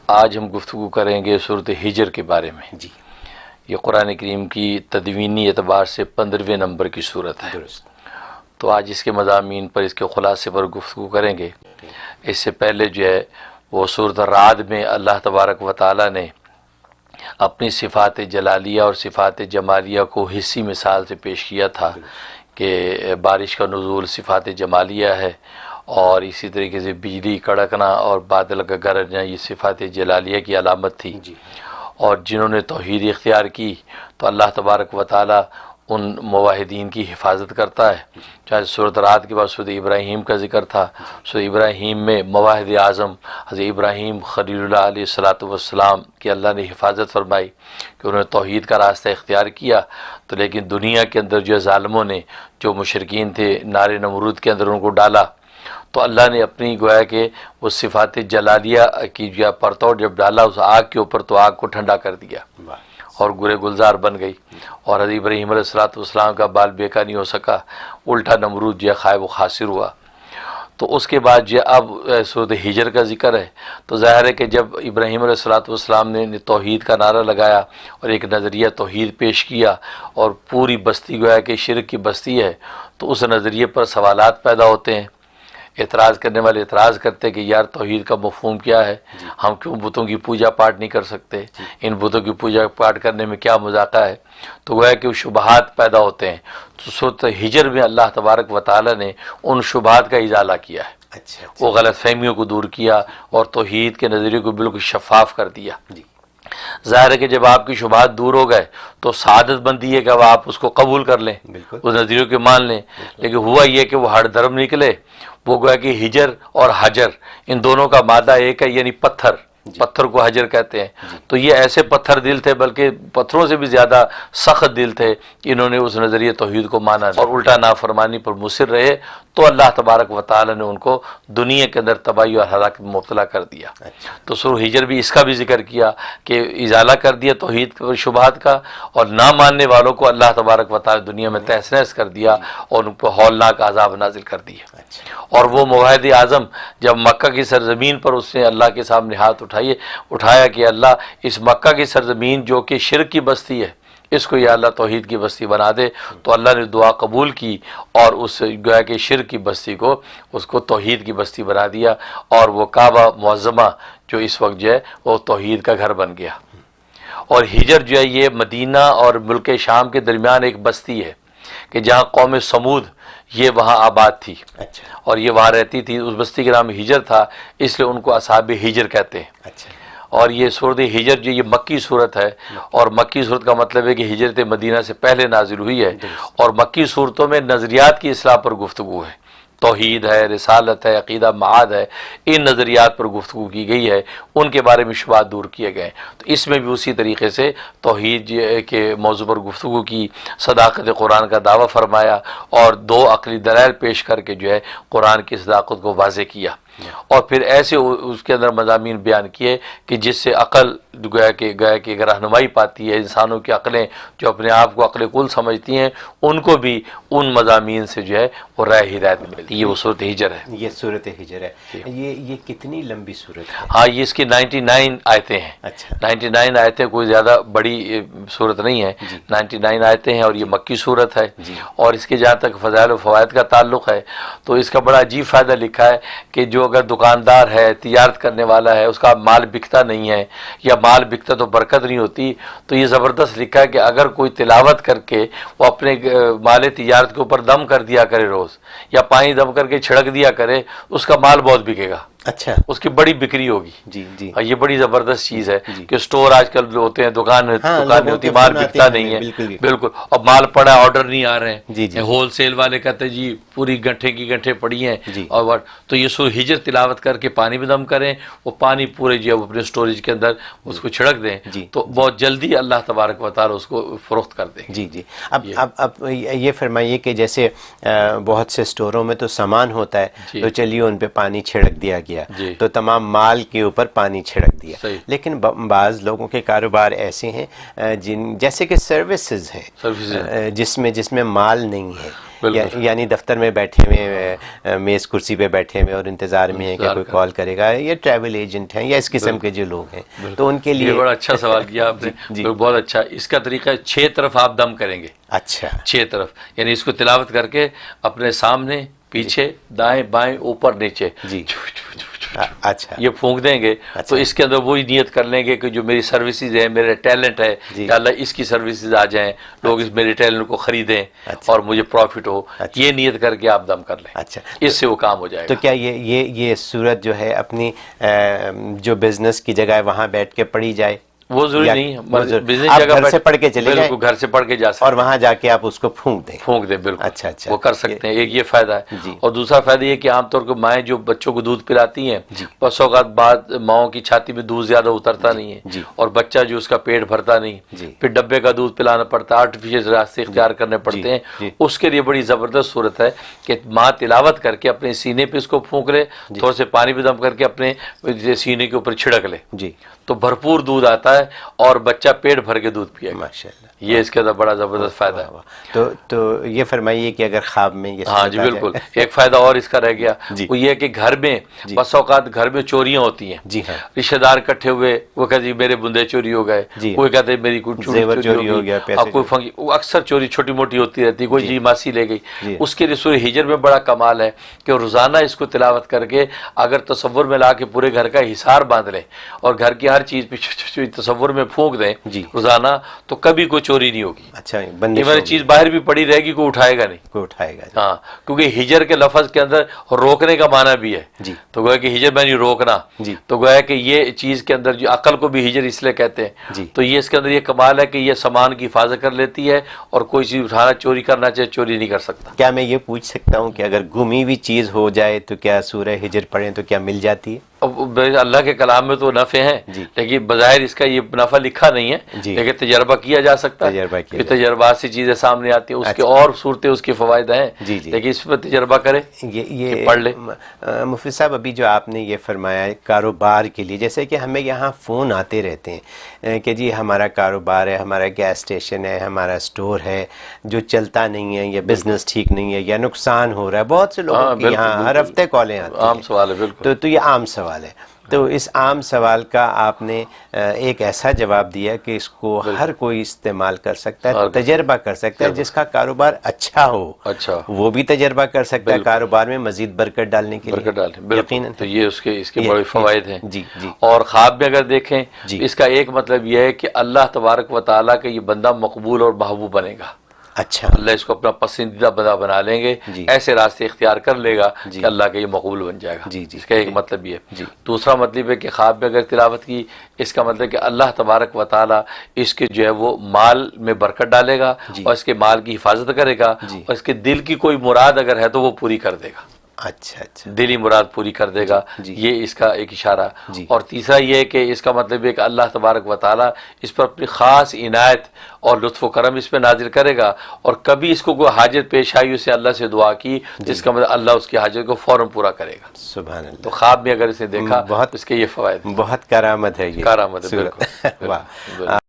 آج ہم گفتگو کریں گے سورۃ ہجر کے بارے میں. جی. یہ قرآن کریم کی تدوینی اعتبار سے 15ویں نمبر کی صورت ہے. درست. تو آج اس کے مضامین پر، اس کے خلاصے پر گفتگو کریں گے. اس سے پہلے جو ہے وہ سورۃ الرعد میں اللہ تبارک و تعالی نے اپنی صفات جلالیہ اور صفات جمالیہ کو حصی مثال سے پیش کیا تھا کہ بارش کا نزول صفات جمالیہ ہے، اور اسی طریقے سے بجلی کڑکنا اور بادل کا گرجنا یہ صفات جلالیہ کی علامت تھی. جی. اور جنہوں نے توحید اختیار کی تو اللہ تبارک و تعالی ان موحدین کی حفاظت کرتا ہے. چاہے سورۃ رعد کے بعد سورۃ ابراہیم کا ذکر تھا، سورۃ ابراہیم میں موحد اعظم حضرت ابراہیم خلیل اللہ علیہ السلام کی اللہ نے حفاظت فرمائی کہ انہوں نے توحید کا راستہ اختیار کیا. تو لیکن دنیا کے اندر جو ظالموں نے، جو مشرکین تھے، نار نمرود کے اندر ان کو ڈالا، تو اللہ نے اپنی گویا کہ وہ صفات جلالیہ کی جو پرتو جب ڈالا اس آگ کے اوپر، تو آگ کو ٹھنڈا کر دیا اور گلے گلزار بن گئی، اور حضرت ابراہیم علیہ السلام کا بال بیکا نہیں ہو سکا، الٹا نمرود جو خائب و خاسر ہوا. تو اس کے بعد جو اب سورۃ ہجر کا ذکر ہے، تو ظاہر ہے کہ جب ابراہیم علیہ السلام نے توحید کا نعرہ لگایا اور ایک نظریہ توحید پیش کیا، اور پوری بستی گویا کہ شرک کی بستی ہے، تو اس نظریے پر سوالات پیدا ہوتے ہیں. اعتراض کرنے والے اعتراض کرتے کہ یار توحید کا مفہوم کیا ہے، ہم کیوں بتوں کی پوجا پاٹ نہیں کر سکتے، ان بتوں کی پوجا پاٹ کرنے میں کیا مذاقہ ہے. تو گویا کہ وہ شبہات پیدا ہوتے ہیں. تو سورۃ ہجر میں اللہ تبارک و تعالی نے ان شبہات کا ازالہ کیا ہے. وہ غلط فہمیوں کو دور کیا اور توحید کے نظریے کو بالکل شفاف کر دیا. ظاہر ہے کہ جب آپ کی شبہات دور ہو گئے تو سعادت بنتی ہے کہ اب آپ اس کو قبول کر لیں، اس نظریوں کے مان لیں. لیکن ہوا یہ کہ وہ ہر دھرم نکلے. وہ گویا کہ ہجر اور حجر ان دونوں کا مادہ ایک ہے، یعنی پتھر کو حجر کہتے ہیں. تو یہ ایسے پتھر دل تھے، بلکہ پتھروں سے بھی زیادہ سخت دل تھے کہ انہوں نے اس نظریہ توحید کو مانا اور الٹا نافرمانی پر مصر رہے. تو اللہ تبارک و تعالی نے ان کو دنیا کے اندر تباہی اور ہلاکت میں مبتلا کر دیا. تو سورۃ ہجر بھی اس کا بھی ذکر کیا کہ ازالہ کر دیا توحید پر شبہات کا، اور نہ ماننے والوں کو اللہ تبارک و تعالی دنیا میں تہس نہس کر دیا اور ان پر ہولناک عذاب نازل کر دیا. اور وہ موحد اعظم جب مکہ کی سرزمین پر اس نے اللہ کے سامنے ہاتھ اٹھایا کہ اللہ اس مکہ کی سرزمین جو کہ شرک کی بستی ہے، اس کو یا اللہ توحید کی بستی بنا دے، تو اللہ نے دعا قبول کی اور اس گویا کہ شرک کی بستی کو اس کو توحید کی بستی بنا دیا. اور وہ کعبہ معظمہ جو اس وقت جو ہے وہ توحید کا گھر بن گیا. اور ہجر جو ہے یہ مدینہ اور ملک شام کے درمیان ایک بستی ہے کہ جہاں قوم سمود یہ وہاں آباد تھی اور یہ وہاں رہتی تھی. اس بستی کا نام ہجر تھا، اس لیے ان کو اصحاب ہجر کہتے ہیں. اور یہ سورۃ ہجر جو یہ مکی صورت ہے، اور مکی صورت کا مطلب ہے کہ ہجرت مدینہ سے پہلے نازل ہوئی ہے. اور مکی صورتوں میں نظریات کی اصلاح پر گفتگو ہے، توحید ہے، رسالت ہے، عقیدہ معاد ہے، ان نظریات پر گفتگو کی گئی ہے، ان کے بارے میں شبہات دور کیے گئے. تو اس میں بھی اسی طریقے سے توحید کے موضوع پر گفتگو کی، صداقت قرآن کا دعویٰ فرمایا، اور دو عقلی دلائل پیش کر کے جو ہے قرآن کی صداقت کو واضح کیا. اور پھر ایسے اس کے اندر مضامین بیان کیے کہ جس سے عقل گویا کہ رہنمائی پاتی ہے. انسانوں کی عقلیں جو اپنے آپ کو عقل کل سمجھتی ہیں، ان کو بھی ان مضامین سے جو ہے وہ راہ ہدایت ملتی ہے. یہ وہ سورۃ ہجر ہے. یہ سورۃ ہجر ہے. یہ کتنی لمبی سورت ہے؟ ہاں، یہ اس کی 99 آیتیں ہیں. 99 آیتیں کوئی زیادہ بڑی سورت نہیں ہے. 99 آیتیں ہیں اور یہ مکی سورت ہے. اور اس کے جہاں تک فضائل و فوائد کا تعلق ہے تو اس کا بڑا عجیب فائدہ لکھا ہے کہ جو اگر دکاندار ہے، تجارت کرنے والا ہے، اس کا مال بکتا نہیں ہے یا مال بکتا تو برکت نہیں ہوتی، تو یہ زبردست لکھا ہے کہ اگر کوئی تلاوت کر کے وہ اپنے مال تجارت کے اوپر دم کر دیا کرے روز، یا پانی دم کر کے چھڑک دیا کرے، اس کا مال بہت بکے گا. اچھا، اس کی بڑی بکری ہوگی. جی جی. یہ بڑی زبردست چیز ہے کہ سٹور آج کل جو ہوتے ہیں، دکان ہوتی، مال بکتا نہیں ہے. بالکل. اور مال پڑا، آرڈر نہیں آ رہے ہیں. ہول سیل والے کہتے ہیں جی پوری گنٹھے کی گنٹھے پڑی ہیں. اور تو یہ سورۃ ہجر تلاوت کر کے پانی میں دم کریں، وہ پانی پورے جو اپنے سٹوریج کے اندر اس کو چھڑک دیں، تو بہت جلدی اللہ تبارک و تعالی اس کو فروخت کر دیں. جی جی. اب یہ فرمائیے کہ جیسے بہت سے سٹوروں میں تو سامان ہوتا ہے، تو چلیے ان پہ پانی چھڑک دیا گیا، دیا جی۔ تو تمام مال کے اوپر پانی چھڑک دیا. صحیح. لیکن بعض لوگوں کے کاروبار ایسے ہیں جیسے کہ سروسز ہیں جس میں مال نہیں ہے، یعنی دفتر میں بیٹھے ہوئے، میز کرسی پہ بیٹھے ہوئے اور انتظار میں ہے کہ کوئی کال کرے گا، یا ٹریول ایجنٹ ہیں یا اس قسم کے جو لوگ ہیں، تو ان کے لیے. یہ بڑا اچھا سوال کیا آپ نے، بہت اچھا. اس کا طریقہ ہے 6 طرف آپ دم کریں گے. اچھا، 6 طرف، یعنی اس کو تلاوت کر کے اپنے سامنے، پیچھے، دائیں بائیں، اوپر نیچے، جی اچھا یہ پھونک دیں گے. تو اس کے اندر وہی نیت کر لیں گے کہ جو میری سروسز ہے، میرا ٹیلنٹ ہے، کہ اللہ اس کی سروسز آ جائیں، لوگ اس میرے ٹیلنٹ کو خریدیں اور مجھے پروفٹ ہو. یہ نیت کر کے آپ دم کر لیں. اچھا، اس سے وہ کام ہو جائے گا. تو کیا یہ صورت جو ہے اپنی جو بزنس کی جگہ ہے وہاں بیٹھ کے پڑھی جائے؟ وہ ضروری نہیں ہے، آپ گھر سے پڑھ کے چلے جائیں، گھر سے پڑھ کے جا سکتے اور وہاں جا کے آپ اس کو پھونک دیں. بالکل. اچھا اچھا، وہ کر سکتے ہیں. ایک یہ فائدہ ہے. اور دوسرا فائدہ یہ کہ عام طور پر مائیں جو بچوں کو دودھ پلاتی ہیں، بس اوقات بعد ماؤں کی چھاتی میں دودھ زیادہ اترتا نہیں ہے، اور بچہ جو اس کا پیٹ بھرتا نہیں، پھر ڈبے کا دودھ پلانا پڑتا ہے، آرٹیفیشل راستے اختیار کرنے پڑتے ہیں. اس کے لیے بڑی زبردست صورت ہے کہ ماں تلاوت کر کے اپنے سینے پہ اس کو پھونک لے، تھوڑے سے پانی پہ دم کر کے اپنے سینے کے اوپر چھڑک لے، تو بھرپور دودھ آتا ہے اور بچہ پیٹ بھر کے دودھ پیے. ماشاءاللہ، یہ اس کے اندر بڑا زبردست فائدہ ہے. تو یہ فرمائیے کہ اگر خواب میں یہ، ہاں جی بالکل. ایک فائدہ اور اس کا رہ گیا، وہ یہ کہ گھر میں بس اوقات گھر میں چوریاں ہوتی ہیں. جی ہاں، رشتہ دار اکٹھے ہوئے، وہ کہتے جی میرے بندے چوری ہو گئے، کوئی کہتے میری زیور چوری ہو گیا، اب کوئی فنکشن، اکثر چوری چھوٹی موٹی ہوتی رہتی، کوئی جی ماسی لے گئی. اس کے لیے سورہ ہجر میں بڑا کمال ہے کہ روزانہ اس کو تلاوت کر کے اگر تصور میں لا کے پورے گھر کا حصار باندھ لیں اور گھر کی ہر چیز پہ تصور میں پھونک دیں روزانہ، تو کبھی کوئی چوری نہیں ہوگی. اچھا، یہ والی چیز باہر بھی پڑی رہے گی، کوئی اٹھائے گا نہیں. کوئی اٹھائے گا. ہاں، کیونکہ ہجر کے لفظ کے اندر روکنے کا معنی بھی ہے. تو گویا کہ ہجر میں روکنا، تو گویا کہ یہ چیز کے اندر جو عقل کو بھی ہجر اس لیے کہتے ہیں. تو یہ اس کے اندر یہ کمال ہے کہ یہ سامان کی حفاظت کر لیتی ہے، اور کوئی چیز اٹھانا چوری کرنا چاہے چوری نہیں کر سکتا. کیا میں یہ پوچھ سکتا ہوں کہ اگر گمی ہوئی چیز ہو جائے تو کیا سورہ ہجر پڑھیں تو کیا مل جاتی ہے؟ اللہ کے کلام میں تو نفع ہیں، لیکن بظاہر اس کا یہ نفع لکھا نہیں ہے، لیکن تجربہ کیا جا سکتا ہے. تجربات سے چیزیں سامنے آتی ہیں، اس کے اور صورتیں، اس کے فوائد ہیں، لیکن اس پر تجربہ کرے، یہ پڑھ لے. مفتی صاحب، ابھی جو آپ نے یہ فرمایا ہے کاروبار کے لیے، جیسے کہ ہمیں یہاں فون آتے رہتے ہیں کہ جی ہمارا کاروبار ہے، ہمارا گیس اسٹیشن ہے، ہمارا اسٹور ہے جو چلتا نہیں ہے، یا بزنس ٹھیک نہیں ہے، یا نقصان ہو رہا ہے. بہت سے لوگوں کی یہاں ہر ہفتے کالیں آتی ہیں. عام سوال ہے بالکل. تو یہ عام سوال ہے. تو اس عام سوال کا آپ نے ایک ایسا جواب دیا کہ اس کو ہر کوئی استعمال کر سکتا ہے، تجربہ کر سکتا ہے. جس کا کاروبار اچھا ہو وہ بھی تجربہ کر سکتا ہے کاروبار میں مزید برکت ڈالنے کے لیے. یقیناً. تو یہ اس کے بڑے فوائد ہیں. اور خواب میں اگر دیکھیں اس کا ایک مطلب یہ ہے کہ اللہ تبارک و تعالیٰ کا یہ بندہ مقبول اور محبوب بنے گا. اچھا، اللہ اس کو اپنا پسندیدہ بندہ بنا لیں گے، ایسے راستے اختیار کر لے گا کہ اللہ کا یہ مقبول بن جائے گا. اس کا ایک مطلب یہ ہے. دوسرا مطلب ہے کہ خواب میں اگر تلاوت کی، اس کا مطلب کہ اللہ تبارک و تعالیٰ اس کے جو ہے وہ مال میں برکت ڈالے گا، اور اس کے مال کی حفاظت کرے گا، اور اس کے دل کی کوئی مراد اگر ہے تو وہ پوری کر دے گا. اچھا اچھا، دلی مراد پوری کر دے گا. یہ اس کا ایک اشارہ. اور تیسرا یہ ہے کہ اس کا مطلب ہے کہ اللہ تبارک و تعالیٰ اس پر اپنی خاص عنایت اور لطف و کرم اس پہ نازل کرے گا، اور کبھی اس کو کوئی حاجت پیش آئی، اسے اللہ سے دعا کی، جس کا مطلب اللہ اس کی حاجت کو فوراً پورا کرے گا. سبحان اللہ. تو خواب میں اگر اسے دیکھا، اس کے یہ فوائد. بہت کرامت ہے، یہ کرامت ہے بالکل.